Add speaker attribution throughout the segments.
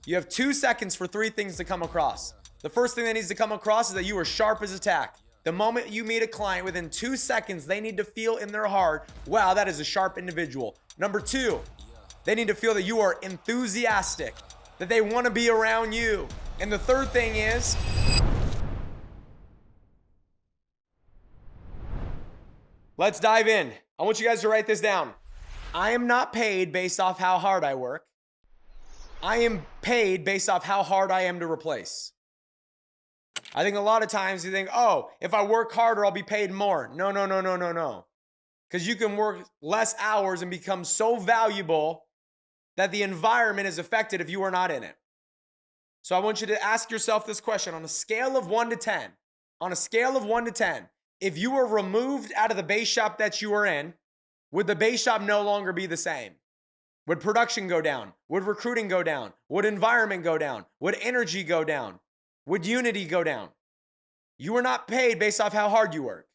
Speaker 1: You have 2 seconds for 3 things to come across. The first thing that needs to come across is that you are sharp as a tack. The moment you meet a client, within 2 seconds, they need to feel in their heart, wow, that is a sharp individual. Number 2, they need to feel that you are enthusiastic, that they want to be around you. And the third thing is, let's dive in. I want you guys to write this down. I am not paid based off how hard I work. I am paid based off how hard I am to replace. I think a lot of times you think, oh, if I work harder, I'll be paid more. No. Because you can work less hours and become so valuable that the environment is affected if you are not in it. So I want you to ask yourself this question on a scale of 1 to 10. On a scale of 1 to 10, if you were removed out of the base shop that you were in, would the base shop no longer be the same? Would production go down? Would recruiting go down? Would environment go down? Would energy go down? Would unity go down? You are not paid based off how hard you work.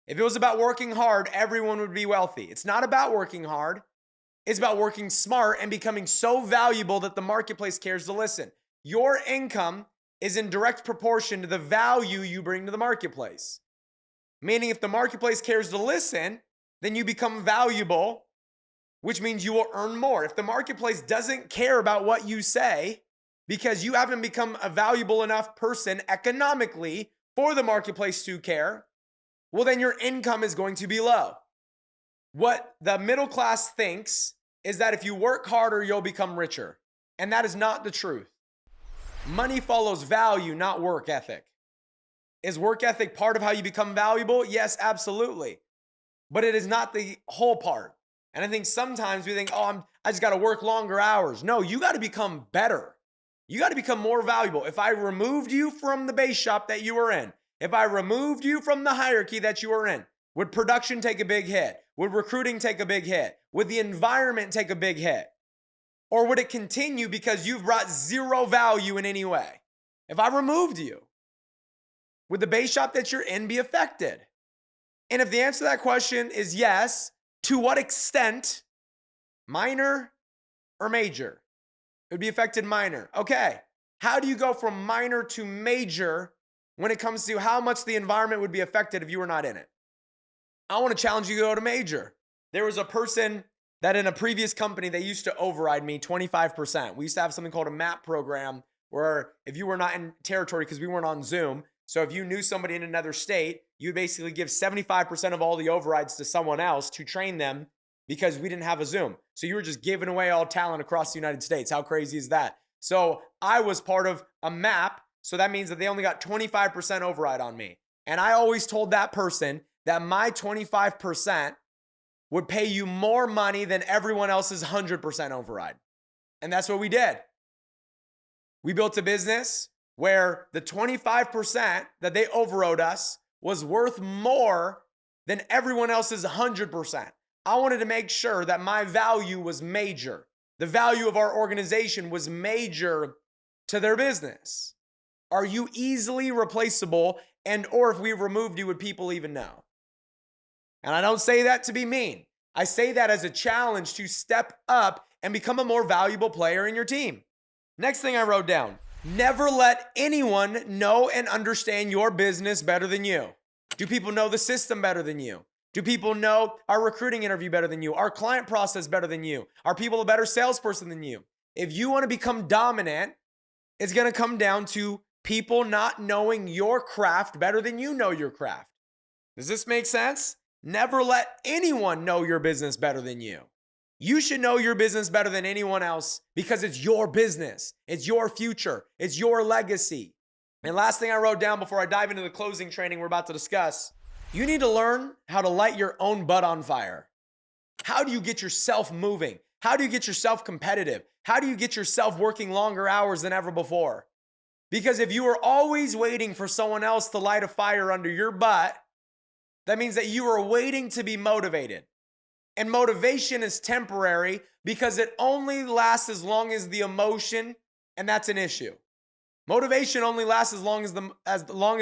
Speaker 1: If it was about working hard, everyone would be wealthy. It's not about working hard. It's about working smart and becoming so valuable that the marketplace cares to listen. Your income is in direct proportion to the value you bring to the marketplace. Meaning if the marketplace cares to listen, then you become valuable, which means you will earn more. If the marketplace doesn't care about what you say because you haven't become a valuable enough person economically for the marketplace to care, well, then your income is going to be low. What the middle class thinks is that if you work harder, you'll become richer. And that is not the truth. Money follows value, not work ethic. Is work ethic part of how you become valuable? Yes, absolutely. But it is not the whole part. And I think sometimes we think, oh, I just got to work longer hours. No, you got to become better. You got to become more valuable. If I removed you from the base shop that you were in, if I removed you from the hierarchy that you were in, would production take a big hit? Would recruiting take a big hit? Would the environment take a big hit? Or would it continue because you've brought zero value in any way? If I removed you, would the base shop that you're in be affected? And if the answer to that question is yes, to what extent? Minor or major? It would be affected minor. Okay, how do you go from minor to major when it comes to how much the environment would be affected if you were not in it? I want to challenge you to go to major. There was a person that in a previous company, they used to override me 25%. We used to have something called a MAP program where if you were not in territory, because we weren't on Zoom, so if you knew somebody in another state, you would basically give 75% of all the overrides to someone else to train them because we didn't have a Zoom. So you were just giving away all talent across the United States. How crazy is that? So I was part of a MAP. So that means that they only got 25% override on me. And I always told that person that my 25% would pay you more money than everyone else's 100% override. And that's what we did. We built a business where the 25% that they overrode us was worth more than everyone else's 100%. I wanted to make sure that my value was major. The value of our organization was major to their business. Are you easily replaceable? And or if we removed you, would people even know? And I don't say that to be mean. I say that as a challenge to step up and become a more valuable player in your team. Next thing I wrote down, never let anyone know and understand your business better than you. Do people know the system better than you? Do people know our recruiting interview better than you? Our client process better than you? Are people a better salesperson than you? If you want to become dominant, it's going to come down to people not knowing your craft better than you know your craft. Does this make sense? Never let anyone know your business better than you. You should know your business better than anyone else because it's your business. It's your future. It's your legacy. And last thing I wrote down before I dive into the closing training we're about to discuss, you need to learn how to light your own butt on fire. How do you get yourself moving? How do you get yourself competitive? How do you get yourself working longer hours than ever before? Because if you are always waiting for someone else to light a fire under your butt, that means that you are waiting to be motivated. And motivation is temporary because it only lasts as long as the emotion, and that's an issue. Motivation only lasts as long as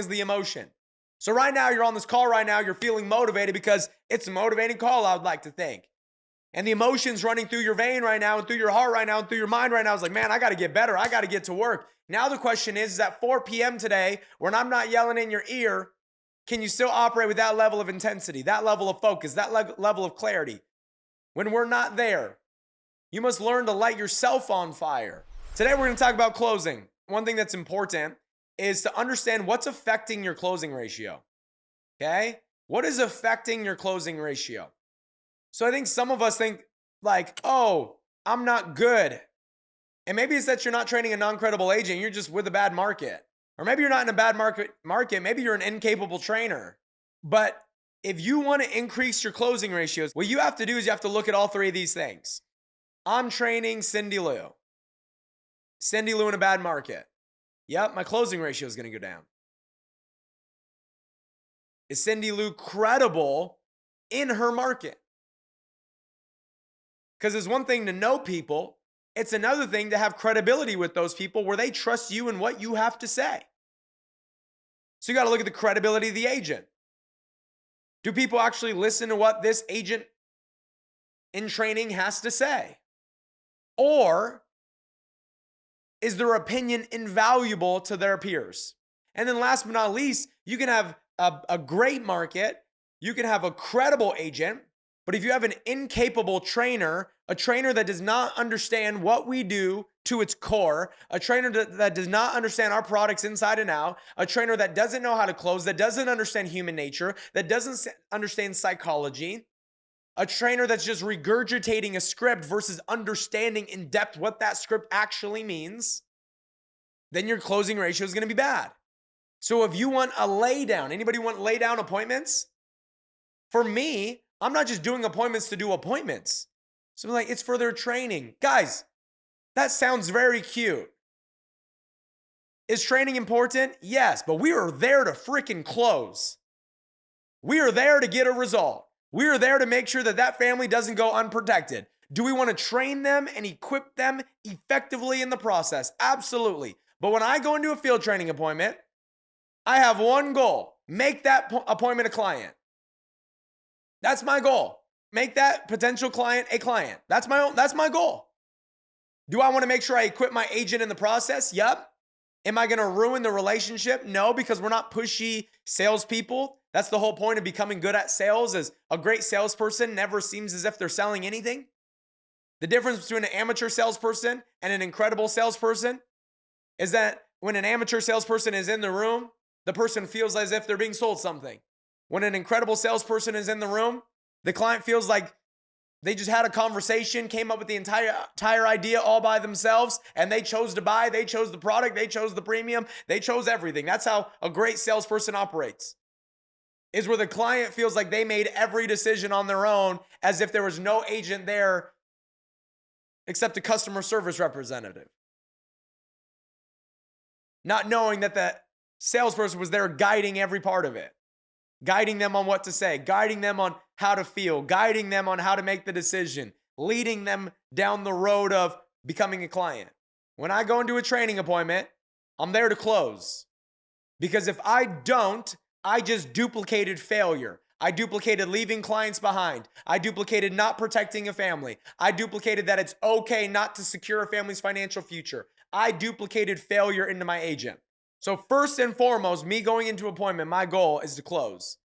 Speaker 1: the emotion. So right now, you're on this call right now, you're feeling motivated because it's a motivating call, I would like to think. and the emotions running through your vein right now and through your heart right now and through your mind right now is like, man, I got to get better. I got to get to work. Now the question is at 4 p.m. today, when I'm not yelling in your ear, can you still operate with that level of intensity, that level of focus, that level of clarity? When we're not there, you must learn to light yourself on fire. Today, we're going to talk about closing. One thing that's important is to understand what's affecting your closing ratio. Okay? What is affecting your closing ratio? So I think some of us think like, oh, I'm not good. And maybe it's that you're not training a non-credible agent. You're just with a bad market. Or maybe you're not in a bad market. Maybe you're an incapable trainer. But if you want to increase your closing ratios, what you have to do is you have to look at all three of these things. I'm training Cindy Lou. Cindy Lou in a bad market. Yep, my closing ratio is going to go down. Is Cindy Lou credible in her market? Because it's one thing to know people. It's another thing to have credibility with those people where they trust you and what you have to say. So you got to look at the credibility of the agent. Do people actually listen to what this agent in training has to say? Or is their opinion invaluable to their peers? And then last but not least, you can have a great market. You can have a credible agent. But if you have an incapable trainer, a trainer that does not understand what we do to its core, a trainer that does not understand our products inside and out, a trainer that doesn't know how to close, that doesn't understand human nature, that doesn't understand psychology, a trainer that's just regurgitating a script versus understanding in depth what that script actually means, then your closing ratio is going to be bad. So if you want a lay down, anybody want lay down appointments? For me, I'm not just doing appointments to do appointments. So I'm like, it's for their training. Guys, that sounds very cute. Is training important? Yes, but we are there to freaking close. We are there to get a result. We are there to make sure that that family doesn't go unprotected. Do we want to train them and equip them effectively in the process? Absolutely. But when I go into a field training appointment, I have one goal: make that appointment a client. That's my goal. Make that potential client a client. That's my goal. Do I want to make sure I equip my agent in the process? Yep. Am I going to ruin the relationship? No, because we're not pushy salespeople. That's the whole point of becoming good at sales. Is a great salesperson never seems as if they're selling anything. The difference between an amateur salesperson and an incredible salesperson is that when an amateur salesperson is in the room, the person feels as if they're being sold something. When an incredible salesperson is in the room, the client feels like they just had a conversation, came up with the entire idea all by themselves, and they chose to buy, they chose the product, they chose the premium, they chose everything. That's how a great salesperson operates. Is where the client feels like they made every decision on their own, as if there was no agent there except a customer service representative. Not knowing that the salesperson was there guiding every part of it. Guiding them on what to say, guiding them on how to feel, guiding them on how to make the decision, leading them down the road of becoming a client. When I go into a training appointment, I'm there to close. Because if I don't, I just duplicated failure. I duplicated leaving clients behind. I duplicated not protecting a family. I duplicated that it's okay not to secure a family's financial future. I duplicated failure into my agent. So first and foremost, me going into an appointment, my goal is to close.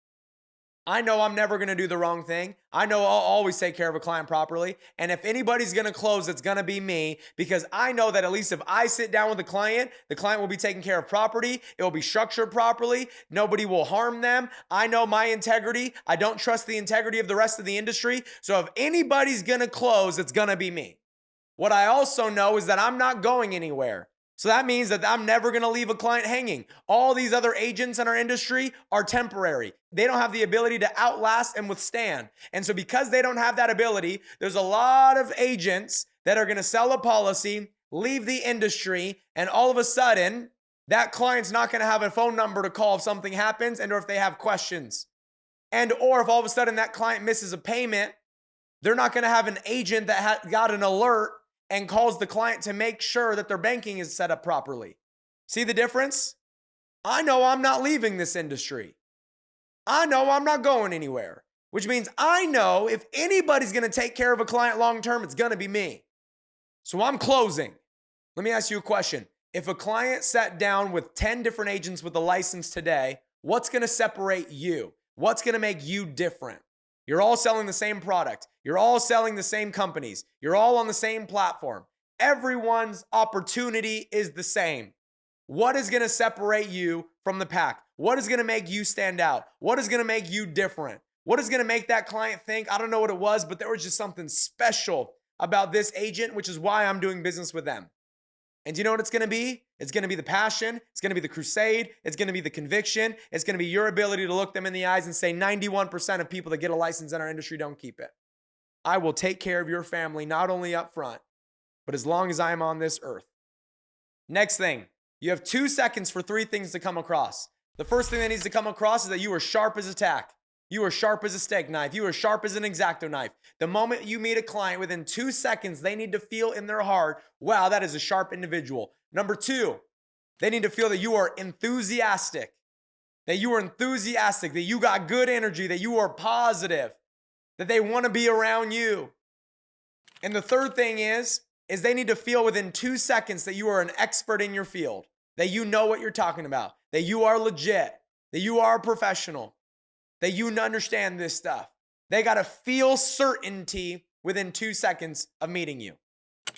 Speaker 1: I know I'm never going to do the wrong thing. I know I'll always take care of a client properly. And if anybody's going to close, it's going to be me, because I know that at least if I sit down with the client will be taken care of properly. It will be structured properly. Nobody will harm them. I know my integrity. I don't trust the integrity of the rest of the industry. So if anybody's going to close, it's going to be me. What I also know is that I'm not going anywhere. So that means that I'm never going to leave a client hanging. All these other agents in our industry are temporary. They don't have the ability to outlast and withstand. And so because they don't have that ability, there's a lot of agents that are going to sell a policy, leave the industry, and all of a sudden, that client's not going to have a phone number to call if something happens and or if they have questions. And or if all of a sudden that client misses a payment, they're not going to have an agent that got an alert and calls the client to make sure that their banking is set up properly. See the difference? I know I'm not leaving this industry. I know I'm not going anywhere. which means I know if anybody's going to take care of a client long-term, it's going to be me. So I'm closing. Let me ask you a question. If a client sat down with 10 different agents with a license today, what's going to separate you? What's going to make you different? You're all selling the same product. You're all selling the same companies. You're all on the same platform. Everyone's opportunity is the same. What is going to separate you from the pack? What is going to make you stand out? What is going to make you different? What is going to make that client think, I don't know what it was, but there was just something special about this agent, which is why I'm doing business with them. And do you know what it's going to be? It's going to be the passion. It's going to be the crusade. It's going to be the conviction. It's going to be your ability to look them in the eyes and say 91% of people that get a license in our industry don't keep it. I will take care of your family, not only up front, but as long as I am on this earth. Next thing, you have 2 seconds for 3 things to come across. The first thing that needs to come across is that you are sharp as a tack. You are sharp as a steak knife. You are sharp as an X-Acto knife. The moment you meet a client, within 2 seconds, they need to feel in their heart, wow, that is a sharp individual. Number 2, they need to feel that you are enthusiastic, that you got good energy, that you are positive, that they want to be around you. And the third thing is they need to feel within 2 seconds that you are an expert in your field, that you know what you're talking about, that you are legit, that you are a professional, that you understand this stuff. They got to feel certainty within 2 seconds of meeting you.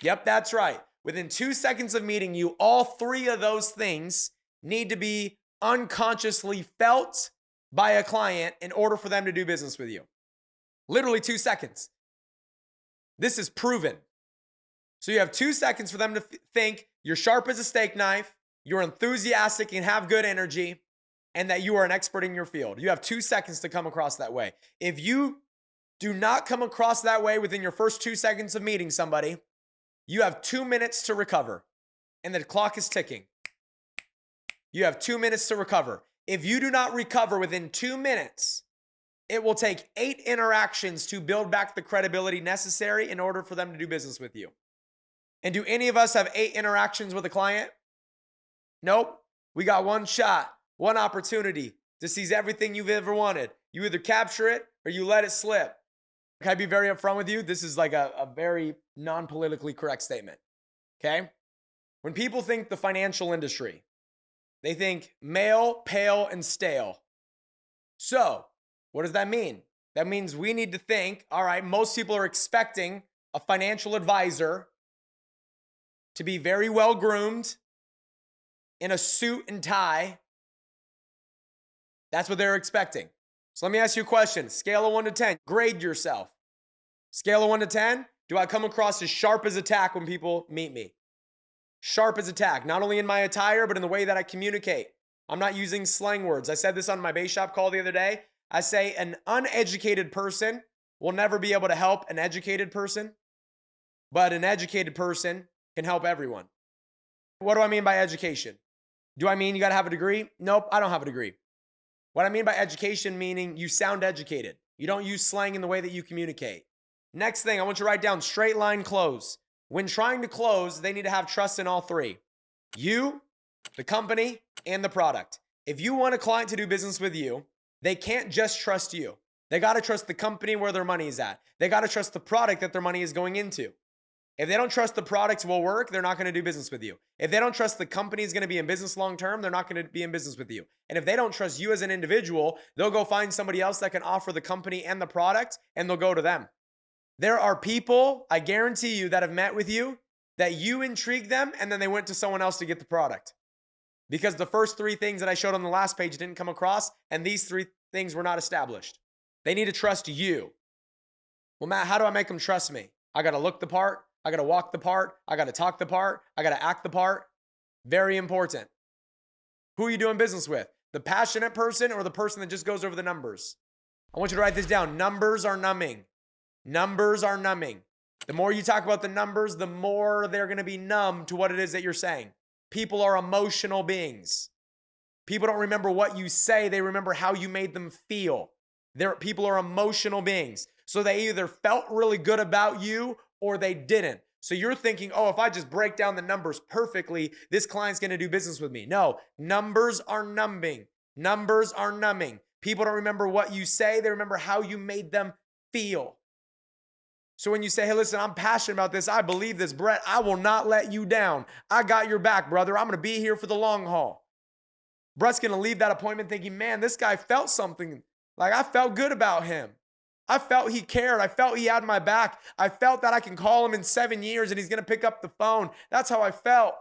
Speaker 1: Yep, that's right. Within 2 seconds of meeting you, all 3 of those things need to be unconsciously felt by a client in order for them to do business with you. Literally 2 seconds. This is proven. So you have 2 seconds for them to think you're sharp as a steak knife, you're enthusiastic and have good energy, and that you are an expert in your field. You have 2 seconds to come across that way. If you do not come across that way within your first 2 seconds of meeting somebody, you have 2 minutes to recover, and the clock is ticking. You have 2 minutes to recover. If you do not recover within 2 minutes, it will take 8 interactions to build back the credibility necessary in order for them to do business with you. And do any of us have 8 interactions with a client? Nope. We got one shot. One opportunity to seize everything you've ever wanted. You either capture it or you let it slip. Can I be very upfront with you? This is like a very non-politically correct statement, okay? When people think the financial industry, they think male, pale, and stale. So, what does that mean? That means we need to think, all right, most people are expecting a financial advisor to be very well groomed, in a suit and tie. That's what they're expecting. So let me ask you a question. Scale of 1 to 10. Grade yourself. Scale of 1 to 10. Do I come across as sharp as a tack when people meet me? Sharp as a tack. Not only in my attire, but in the way that I communicate. I'm not using slang words. I said this on my base shop call the other day. I say an uneducated person will never be able to help an educated person, but an educated person can help everyone. What do I mean by education? Do I mean you got to have a degree? Nope, I don't have a degree. What I mean by education, meaning you sound educated. You don't use slang in the way that you communicate. Next thing, I want you to write down straight line close. When trying to close, they need to have trust in all 3. You, the company, and the product. If you want a client to do business with you, they can't just trust you. They got to trust the company where their money is at. They got to trust the product that their money is going into. If they don't trust the products will work, they're not going to do business with you. If they don't trust the company is going to be in business long term, they're not going to be in business with you. And if they don't trust you as an individual, they'll go find somebody else that can offer the company and the product, and they'll go to them. There are people, I guarantee you, that have met with you, that you intrigued them, and then they went to someone else to get the product. Because the first 3 things that I showed on the last page didn't come across, and these 3 things were not established. They need to trust you. Well, Matt, how do I make them trust me? I got to look the part. I got to walk the part. I got to talk the part. I got to act the part. Very important. Who are you doing business with? The passionate person or the person that just goes over the numbers? I want you to write this down. Numbers are numbing. Numbers are numbing. The more you talk about the numbers, the more they're going to be numb to what it is that you're saying. People are emotional beings. People don't remember what you say. They remember how you made them feel. People are emotional beings. So they either felt really good about you or they didn't. So you're thinking, oh, if I just break down the numbers perfectly, this client's going to do business with me. No, numbers are numbing. Numbers are numbing. People don't remember what you say. They remember how you made them feel. So when you say, hey, listen, I'm passionate about this. I believe this, Brett. I will not let you down. I got your back, brother. I'm going to be here for the long haul. Brett's going to leave that appointment thinking, man, this guy felt something. Like I felt good about him. I felt he cared. I felt he had my back. I felt that I can call him in 7 years and he's going to pick up the phone. That's how I felt.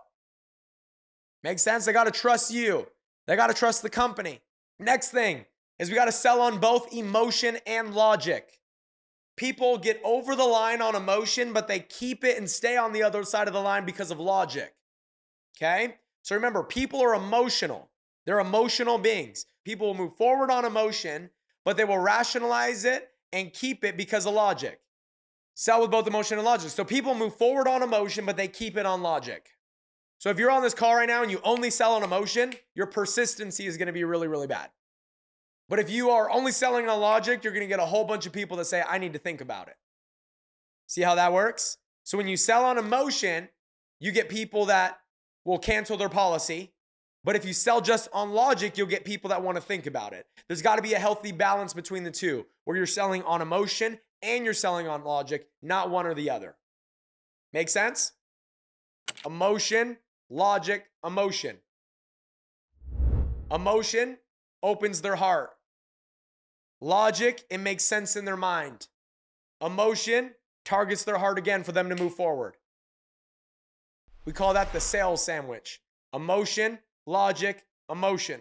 Speaker 1: Makes sense? They got to trust you. They got to trust the company. Next thing is we got to sell on both emotion and logic. People get over the line on emotion, but they keep it and stay on the other side of the line because of logic. Okay? So remember, people are emotional. They're emotional beings. People will move forward on emotion, but they will rationalize it and keep it because of logic. Sell with both emotion and logic. So people move forward on emotion, but they keep it on logic. So if you're on this call right now and you only sell on emotion, your persistency is going to be really, really bad. But if you are only selling on logic, you're going to get a whole bunch of people that say, I need to think about it. See how that works? So when you sell on emotion, you get people that will cancel their policy. But if you sell just on logic, you'll get people that want to think about it. There's got to be a healthy balance between the two, where you're selling on emotion and you're selling on logic, not one or the other. Make sense? Emotion, logic, emotion. Emotion opens their heart. Logic, it makes sense in their mind. Emotion targets their heart again for them to move forward. We call that the sales sandwich. Emotion, logic, emotion.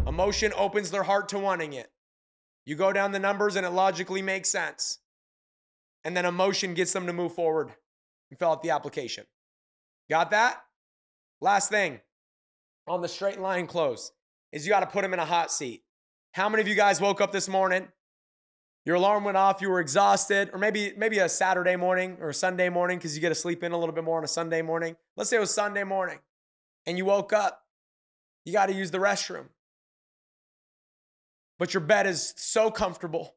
Speaker 1: Emotion opens their heart to wanting it. You go down the numbers and it logically makes sense. And then emotion gets them to move forward and fill out the application. Got that? Last thing on the straight line close is you got to put them in a hot seat. How many of you guys woke up this morning, your alarm went off, you were exhausted, or maybe a Saturday morning or a Sunday morning because you get to sleep in a little bit more on a Sunday morning. Let's say it was Sunday morning and you woke up, you got to use the restroom. But your bed is so comfortable.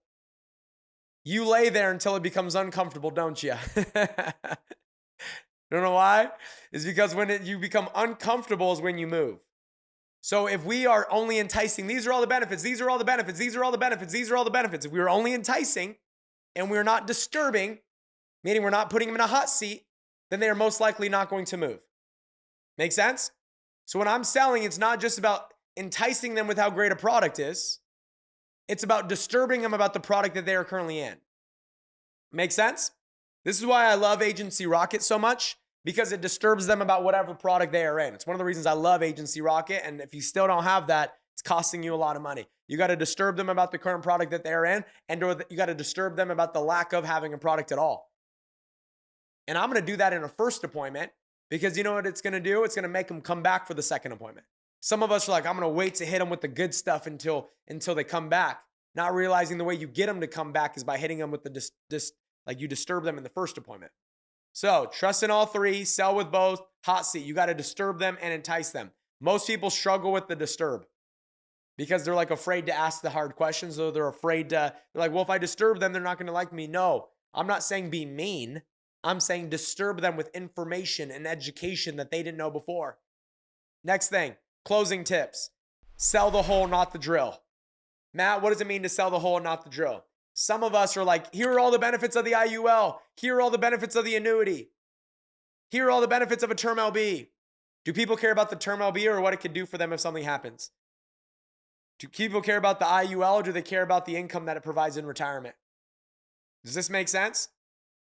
Speaker 1: You lay there until it becomes uncomfortable, don't you? Don't know why? It's because when you become uncomfortable is when you move. So if we are only enticing, these are all the benefits, these are all the benefits, these are all the benefits, these are all the benefits. If we are only enticing and we're not disturbing, meaning we're not putting them in a hot seat, then they are most likely not going to move. Make sense? So when I'm selling, it's not just about enticing them with how great a product is. It's about disturbing them about the product that they are currently in. Make sense? This is why I love Agency Rocket so much, because it disturbs them about whatever product they are in. It's one of the reasons I love Agency Rocket. And if you still don't have that, it's costing you a lot of money. You got to disturb them about the current product that they're in, and you got to disturb them about the lack of having a product at all. And I'm going to do that in a first appointment because you know what it's going to do? It's going to make them come back for the second appointment. Some of us are like, I'm going to wait to hit them with the good stuff until they come back. Not realizing the way you get them to come back is by hitting them with the like you disturb them in the first appointment. So trust in all three, sell with both, hot seat. You got to disturb them and entice them. Most people struggle with the disturb because they're like afraid to ask the hard questions. So they're afraid to, they're like, well, if I disturb them, they're not going to like me. No, I'm not saying be mean. I'm saying disturb them with information and education that they didn't know before. Next thing, closing tips. Sell the hole, not the drill. Matt, what does it mean to sell the hole and not the drill? Some of us are like, here are all the benefits of the IUL. Here are all the benefits of the annuity. Here are all the benefits of a term LB. Do people care about the term LB or what it could do for them if something happens? Do people care about the IUL or do they care about the income that it provides in retirement? Does this make sense?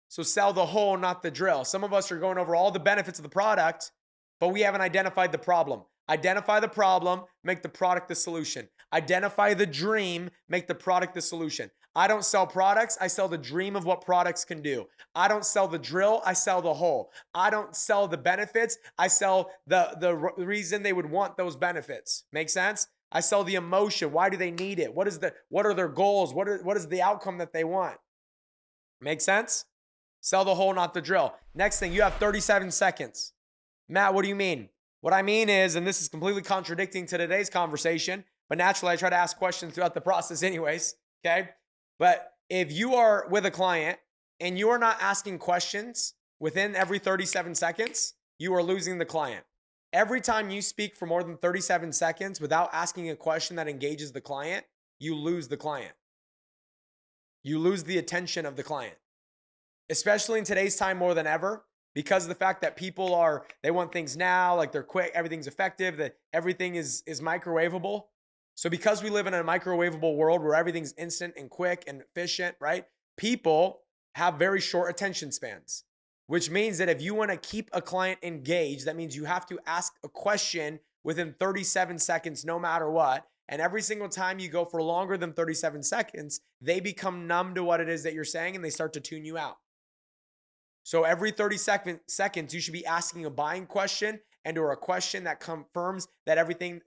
Speaker 1: So sell the whole, not the drill. Some of us are going over all the benefits of the product, but we haven't identified the problem. Identify the problem, make the product the solution. Identify the dream, make the product the solution. I don't sell products, I sell the dream of what products can do. I don't sell the drill, I sell the whole. I don't sell the benefits, I sell the reason they would want those benefits. Make sense? I sell the emotion. Why do they need it? What are their goals? What is the outcome that they want? Make sense? Sell the whole, not the drill. Next thing, you have 37 seconds. Matt, what do you mean? What I mean is, and this is completely contradicting to today's conversation, but naturally I try to ask questions throughout the process anyways, okay? But if you are with a client and you are not asking questions within every 37 seconds, you are losing the client. Every time you speak for more than 37 seconds without asking a question that engages the client, you lose the client. You lose the attention of the client, especially in today's time more than ever, because of the fact that people they want things now, like they're quick, everything's effective, that everything is microwavable. So because we live in a microwavable world where everything's instant and quick and efficient, right? People have very short attention spans, which means that if you want to keep a client engaged, that means you have to ask a question within 37 seconds, no matter what. And every single time you go for longer than 37 seconds, they become numb to what it is that you're saying and they start to tune you out. So every 30 seconds, you should be asking a buying question and or a question that confirms that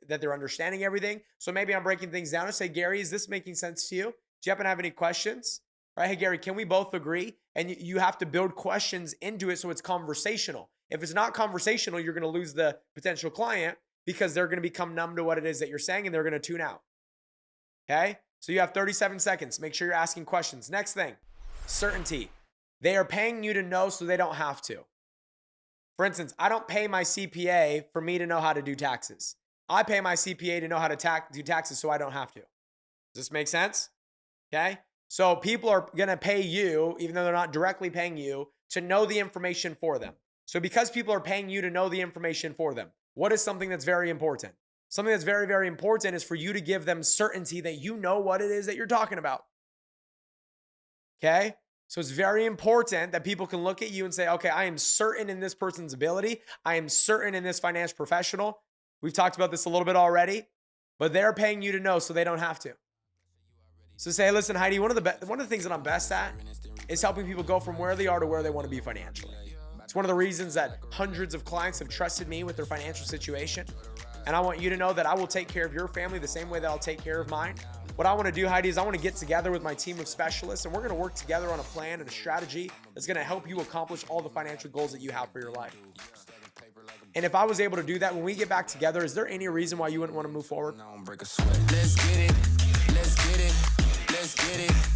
Speaker 1: they're understanding everything. So maybe I'm breaking things down and say, Gary, is this making sense to you? Do you happen to have any questions? Right? Hey, Gary, can we both agree? And you have to build questions into it so it's conversational. If it's not conversational, you're going to lose the potential client because they're going to become numb to what it is that you're saying and they're going to tune out. Okay? So you have 37 seconds. Make sure you're asking questions. Next thing, certainty. They are paying you to know so they don't have to. For instance, I don't pay my CPA for me to know how to do taxes. I pay my CPA to know how to do taxes so I don't have to. Does this make sense? Okay? So people are going to pay you, even though they're not directly paying you, to know the information for them. So because people are paying you to know the information for them, what is something that's very important? Something that's very, very important is for you to give them certainty that you know what it is that you're talking about. Okay? So it's very important that people can look at you and say, okay, I am certain in this person's ability. I am certain in this financial professional. We've talked about this a little bit already, but they're paying you to know so they don't have to. So say, listen, Heidi, one of the things that I'm best at is helping people go from where they are to where they want to be financially. It's one of the reasons that hundreds of clients have trusted me with their financial situation. And I want you to know that I will take care of your family the same way that I'll take care of mine. What I want to do, Heidi, is I want to get together with my team of specialists and we're going to work together on a plan and a strategy that's going to help you accomplish all the financial goals that you have for your life. And if I was able to do that when we get back together, is there any reason why you wouldn't want to move forward?
Speaker 2: Let's get it. Let's get it. Let's get it.